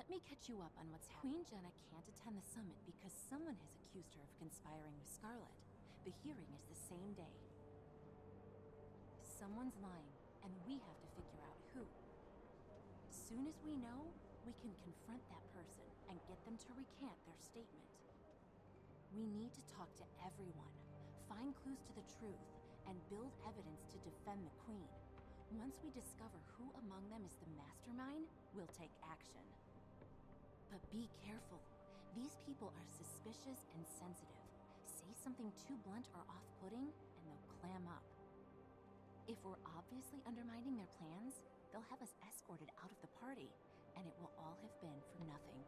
Let me catch you up on what's happening. Queen Jenna can't attend the summit because someone has accused her of conspiring with Scarlet. The hearing is the same day. Someone's lying, and we have to figure out who. Soon as we know, we can confront that person and get them to recant their statement. We need to talk to everyone, find clues to the truth, and build evidence to defend the Queen. Once we discover who among them is the mastermind, we'll take action. But be careful. These people are suspicious and sensitive. Say something too blunt or off-putting, and they'll clam up. If we're obviously undermining their plans, they'll have us escorted out of the party, and it will all have been for nothing.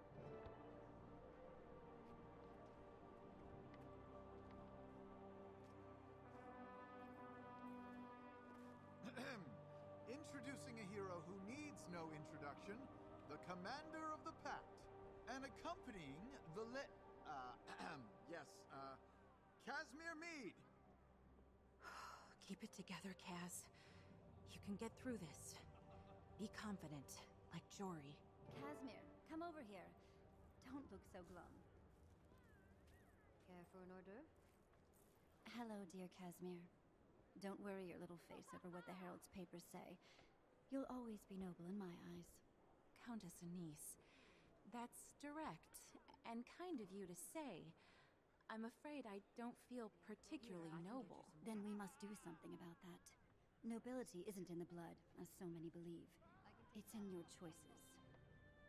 Introducing a hero who needs no introduction, the Commander of the Pact. And accompanying the Casimir Meade. Keep it together, Kaz. You can get through this. Be confident, like Jory. Casimir, come over here. Don't look so glum. Care for an hors d'oeuvre? Hello, dear Casimir. Don't worry your little face over what the Herald's papers say. You'll always be noble in my eyes. Countess Anise, that's direct and kind of you to say. I'm afraid I don't feel particularly noble. Then we must do something about that. Nobility isn't in the blood, as so many believe. It's in your choices.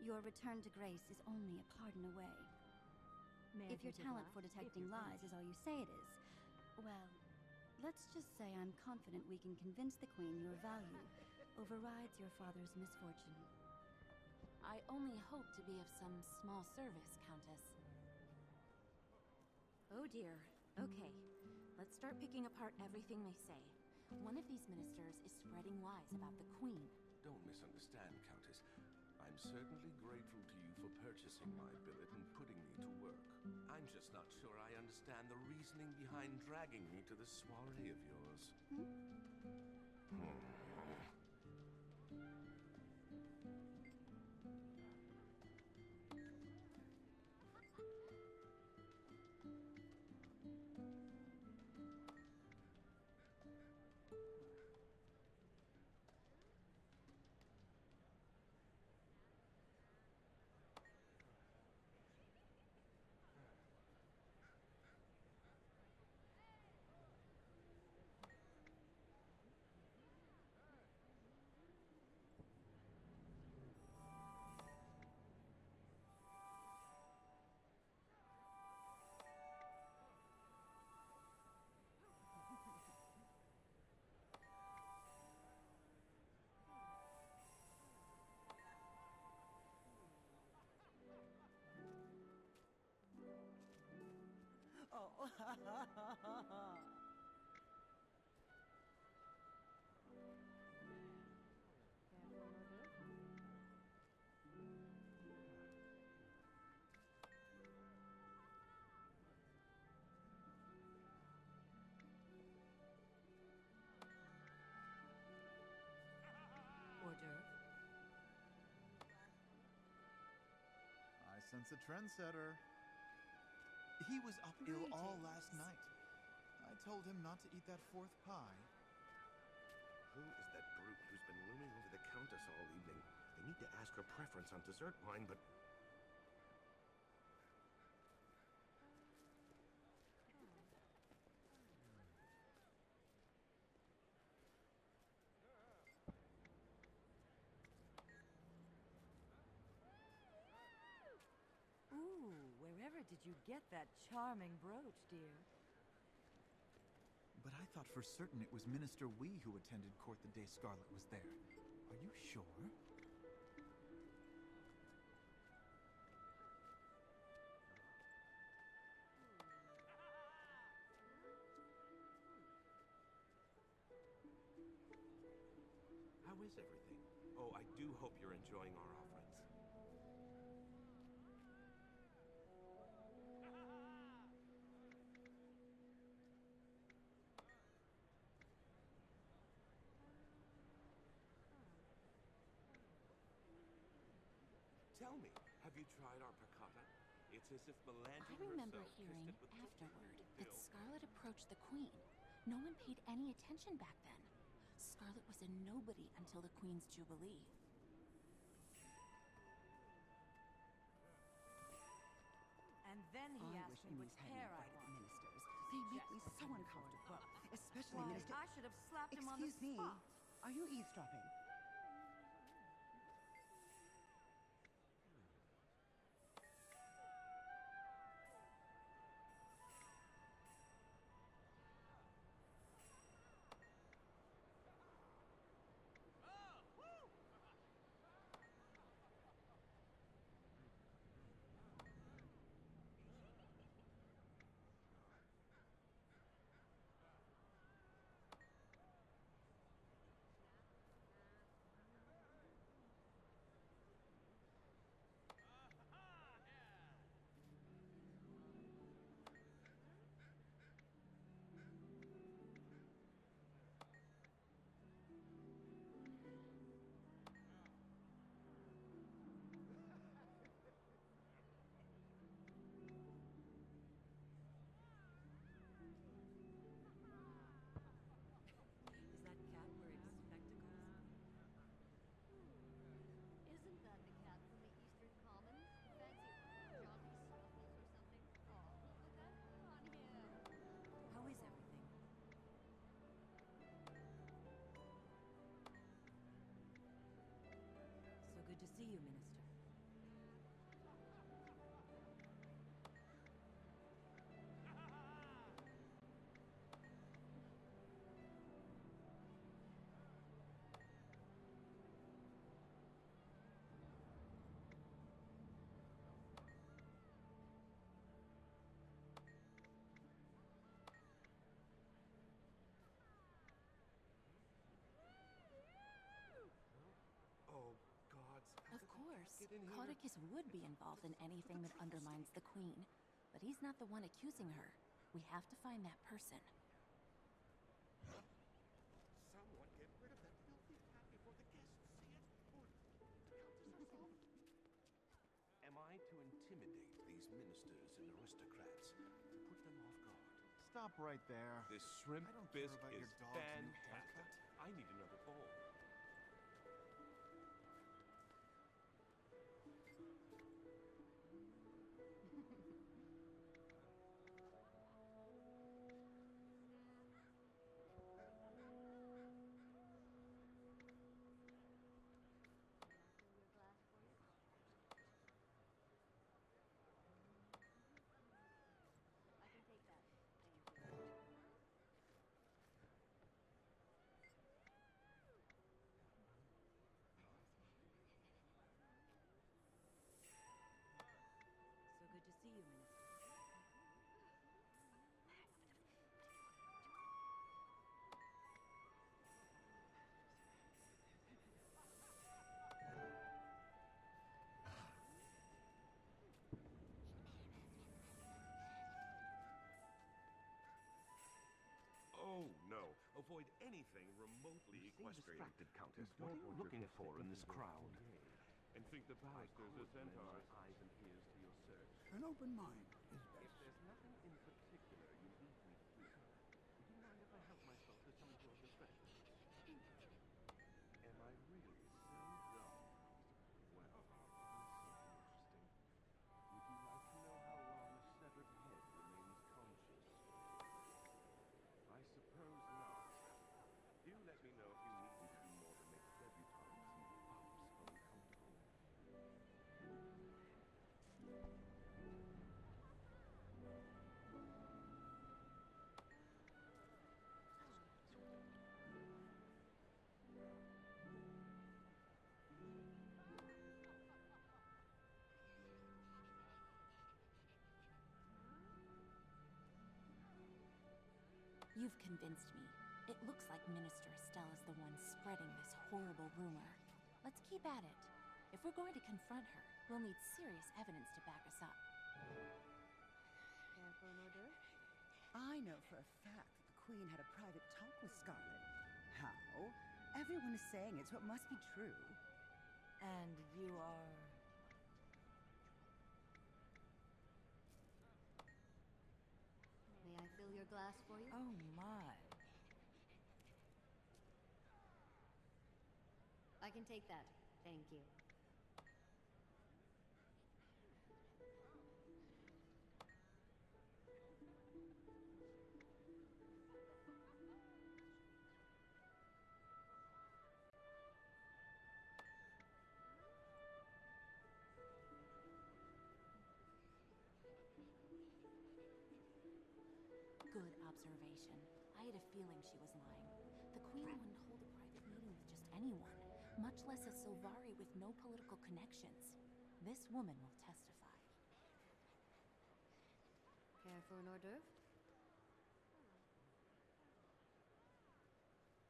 Your return to grace is only a pardon away. If your talent for detecting lies is all you say it is, well, let's just say I'm confident we can convince the Queen your value overrides your father's misfortune. I only hope to be of some small service, Countess. Oh dear. Okay, let's start picking apart everything they say. One of these ministers is spreading lies about the Queen. Don't misunderstand, Countess. I'm certainly grateful to you for purchasing my billet and putting me to work. I'm just not sure I understand the reasoning behind dragging me to this soiree of yours. Hors d'oeuvre. I sense a trendsetter. He was up ill all last night. I told him not to eat that fourth pie. Who is that brute who's been looming over the Countess all evening? They need to ask her preference on dessert wine, but... Ooh, wherever did you get that charming brooch, dear? But I thought for certain it was Minister Wee who attended court the day Scarlet was there. Are you sure? How is everything? Oh, I do hope you're enjoying our offerings. Tell me, Have you tried our piccata? It's as if Melandra I remember herself kissed hearing it with afterward that Bill. Scarlet approached the Queen. No one paid any attention back then. Scarlet was a nobody until the Queen's Jubilee. And then he I asked wish me Emmys which hadn't hair I invited wanted. ministers. They make me so uncomfortable. Especially Why, Minister... I should have slapped him on the Excuse me. spot. Are you eavesdropping? Is that cat wearing spectacles? Isn't that the cat from the Eastern Commons? Fancy jaunty snuffles or something? Oh, look at that fur on him. How is everything? So good to see you, Minister. Oh, gods. How Of did the cat course, get in here? Caudicus would be involved in anything that undermines the Queen. But he's not the one accusing her. We have to find that person. Someone get rid of that filthy cat before the guests see it. Countess herself. Am I to intimidate these ministers and aristocrats to put them off guard? Stop right there. This shrimp I don't care bisque about is your dog's new fantastic. haircut. I need another bowl. Can I fill your glass for you? I can take that. Thank you. So good to see you, Minister. Oh, no. Avoid anything remotely equestrian. Countess. What are you looking for in this crowd? And think the balusters are centaurs. Eyes and ears to your search. An open mind is If best. there's nothing in particular you lead me here, would you mind if I help myself to some of your refreshments? Am I really so dumb? Well, here's something interesting. Would you like to know how long a severed head remains conscious? I suppose not. Do let me know if you need me to do more to make debutantes and pups uncomfortable. You've convinced me. It looks like Minister Estelle is the one spreading this horrible rumor. Let's keep at it. If we're going to confront her, we'll need serious evidence to back us up. Care for an hors d'oeuvre? I know for a fact that the Queen had a private talk with Scarlet. How? Everyone is saying it's what must be true. And you are... Another glass for you? Oh, my. I can take that. Thank you. Good observation. I had a feeling she was lying. The Queen wouldn't hold a private meeting with just anyone, much less a Sylvari with no political connections. This woman will testify. Care for an hors d'oeuvre?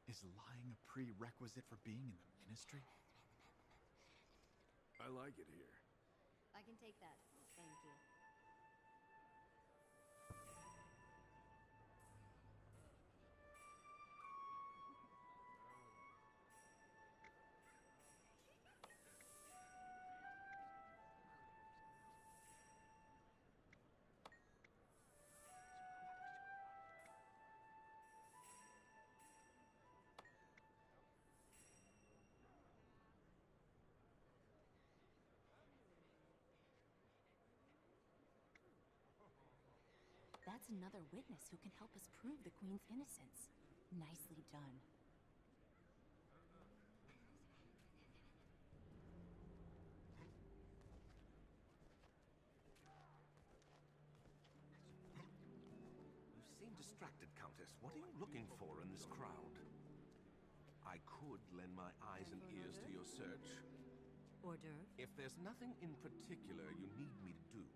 Is lying a prerequisite for being in the Ministry? I like it here. I can take that. Thank you. That's another witness who can help us prove the Queen's innocence. Nicely done. You seem distracted, Countess. What are you looking for in this crowd? I could lend my eyes and ears to your search. Hors d'oeuvre? If there's nothing in particular you need me to do,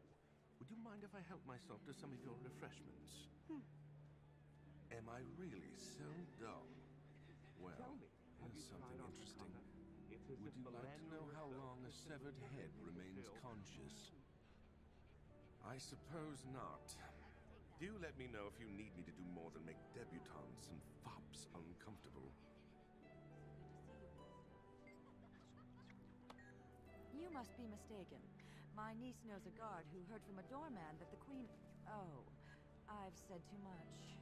would you mind if I help myself to some of your refreshments? Am I really so dull? Well, here's something interesting. Would you like to know how long a severed head remains conscious? I suppose not. Do let me know if you need me to do more than make debutantes and fops uncomfortable. You must be mistaken. My niece knows a guard who heard from a doorman that the Queen... Oh, I've said too much.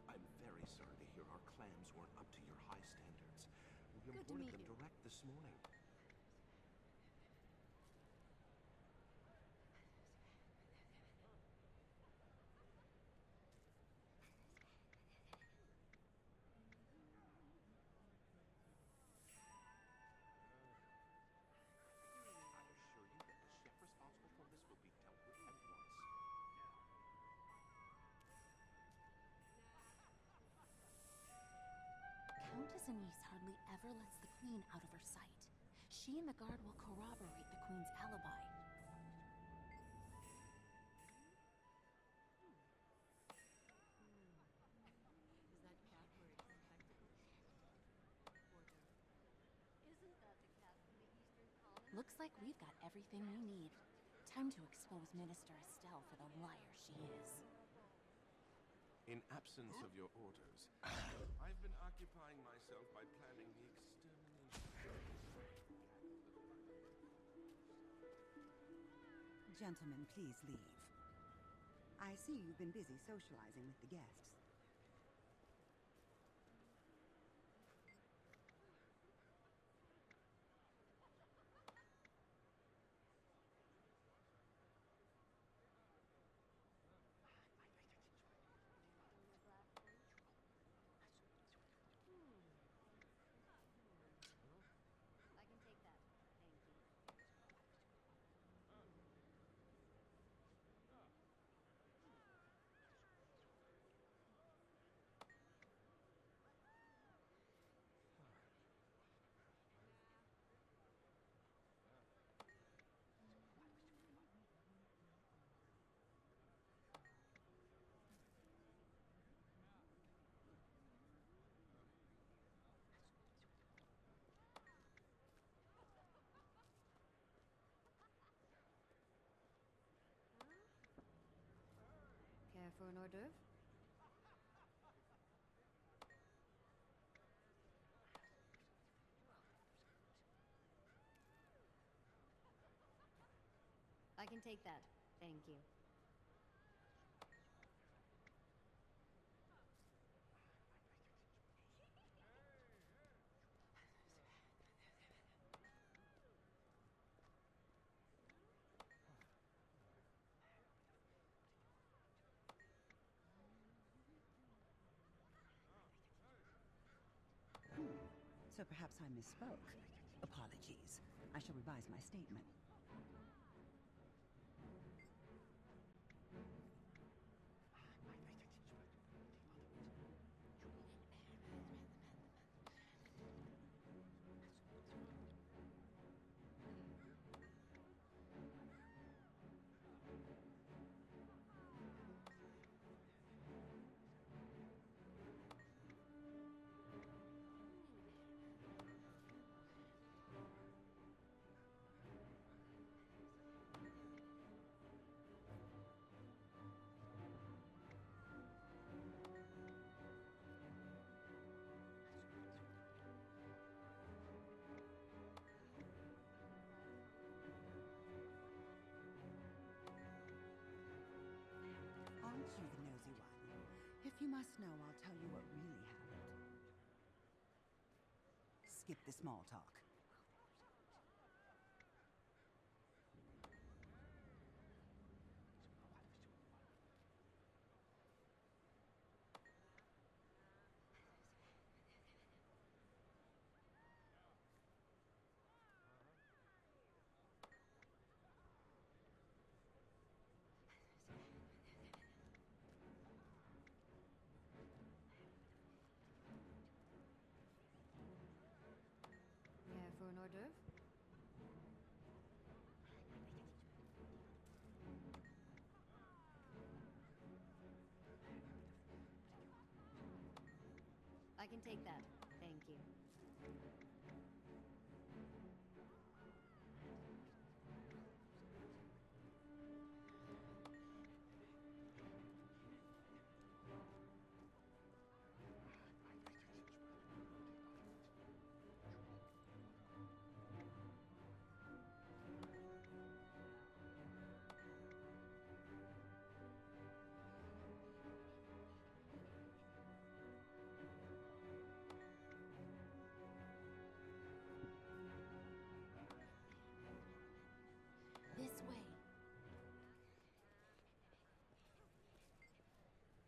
I'm very sorry to hear our clams weren't up to your high standards. We Good to imported meet them you. direct this morning. I assure you that the chef responsible for this will be dealt with at once. Countess Anise hardly ever lets the Queen out of her sight. She and the guard will corroborate the Queen's alibi. Isn't that the cat from the Eastern Commons? Looks like we've got everything we need. Time to expose Minister Estelle for the liar she is. In absence of your orders, I've been occupying myself by planning the extermination. Gentlemen, please leave. I see you've been busy socializing with the guests. Another glass for you? I can take that. Thank you. Care for an hors d'oeuvre? can take that. Thank you. So perhaps I misspoke. Apologies. I shall revise my statement. Aren't you the nosy one? If you must know, I'll tell you what really happened. Skip the small talk. Care for an hors d'oeuvre? I can take that. Thank you. This way.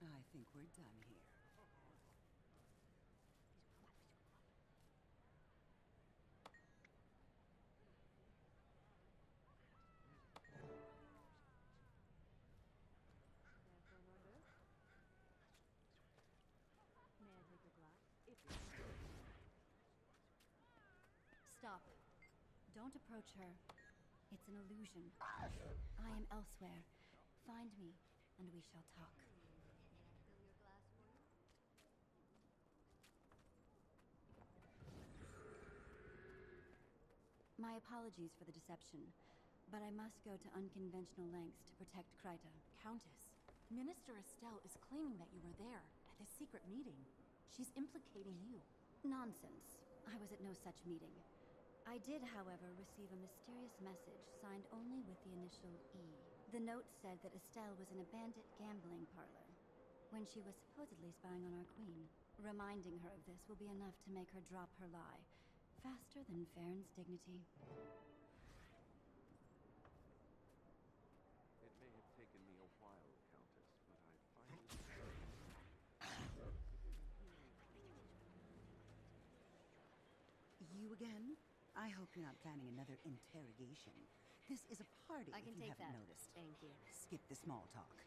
I think we're done here. Care for an hors d'oeuvre? May I take a glass? Stop. Don't approach her. It's an illusion. I am elsewhere. Find me, and we shall talk. Fill your glass for you? My apologies for the deception, but I must go to unconventional lengths to protect Kryta. Countess, Minister Estelle is claiming that you were there at this secret meeting. She's implicating you. Nonsense. I was at no such meeting. I did, however, receive a mysterious message signed only with the initial E. The note said that Estelle was in a bandit gambling parlor when she was supposedly spying on our queen. Reminding her of this will be enough to make her drop her lie, faster than Farron's dignity. It may have taken me a while, Countess, but I finally... You again? I hope you're not planning another interrogation. This is a party, I can if you take haven't that. noticed. Thank you. Skip the small talk.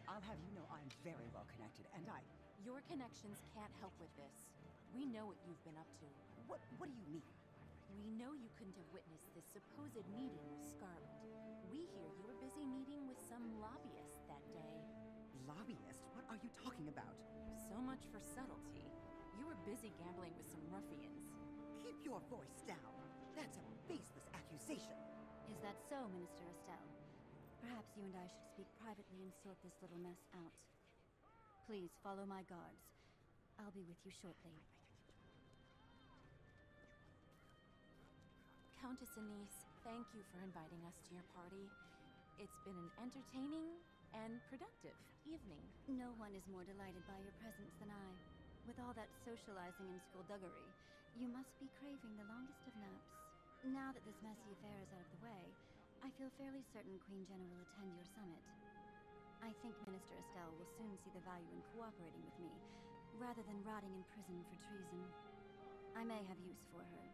I'll have you know I'm very well connected, and Your connections can't help with this. We know what you've been up to. What do you mean? We know you couldn't have witnessed this supposed meeting with Scarlet. We hear you were busy meeting with some lobbyists that day. Lobbyist? What are you talking about? So much for subtlety. You were busy gambling with some ruffians. Keep your voice down. That's a baseless accusation. Is that so, Minister Estelle? Perhaps you and I should speak privately and sort this little mess out. Please follow my guards. I'll be with you shortly. Countess Anise, thank you for inviting us to your party. It's been an entertaining and productive evening. No one is more delighted by your presence than I. With all that socializing and skullduggery, you must be craving the longest of naps. Now that this messy affair is out of the way, I feel fairly certain Queen Jenna will attend your summit. I think Minister Estelle will soon see the value in cooperating with me, rather than rotting in prison for treason. I may have use for her.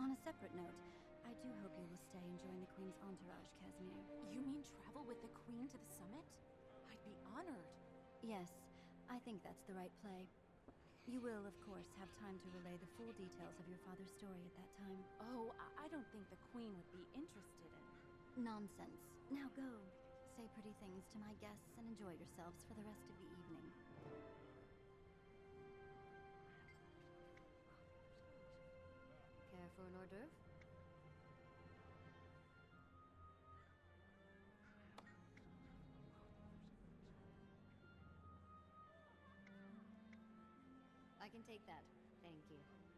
On a separate note, I do hope you will stay and join the Queen's entourage, Casimir. You mean travel with the Queen to the summit? I'd be honored. Yes, I think that's the right play. You will, of course, have time to relay the full details of your father's story at that time. Oh, I don't think the Queen would be interested in... Nonsense. Now go. Say pretty things to my guests and enjoy yourselves for the rest of the evening. Care for an hors d'oeuvre? I can take that. Thank you.